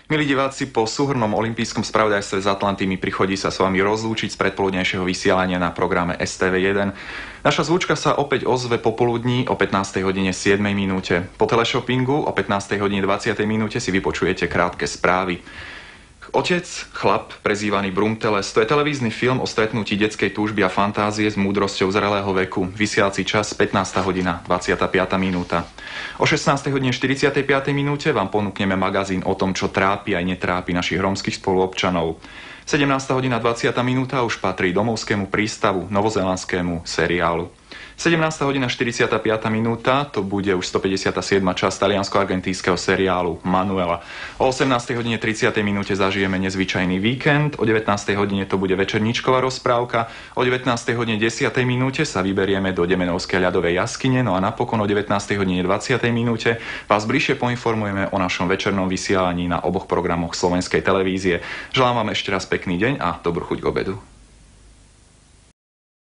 Milí diváci, po súhrnom olympijskom spravodajstve z Atlanty mi prichodí sa s vami rozlúčiť z predpoludnejšieho vysielania na programe STV1. Naša zvučka sa opäť ozve popoludní o 15. hodine 7 minúte. Po teleshoppingu o 15. hodine 20 minúte si vypočujete krátke správy. Otec, chlap, prezývaný Brumteles, to je televízny film o stretnutí detskej túžby a fantázie s múdrosťou zrelého veku. Vysielací čas 15. hodina, 25. minúta. O 16. hodine 45. minúte vám ponúkneme magazín o tom, čo trápi aj netrápi našich rómskych spoluobčanov. 17. hodina 20. minúta už patrí domovskému prístavu, novozelandskému seriálu. 17. hodina 45. minúta, to bude už 157. časť taliansko-argentínskeho seriálu Manuela. O 18. hodine 30. minúte zažijeme nezvyčajný víkend, o 19. hodine to bude večerníčková rozprávka, o 19. hodine 10. minúte sa vyberieme do Demenovskej ľadovej jaskyne, no a napokon o 19. hodine 20. minúte vás bližšie poinformujeme o našom večernom vysielaní na oboch programoch slovenskej televízie. Želám vám ešte raz pekný deň a dobrú chuť k obedu.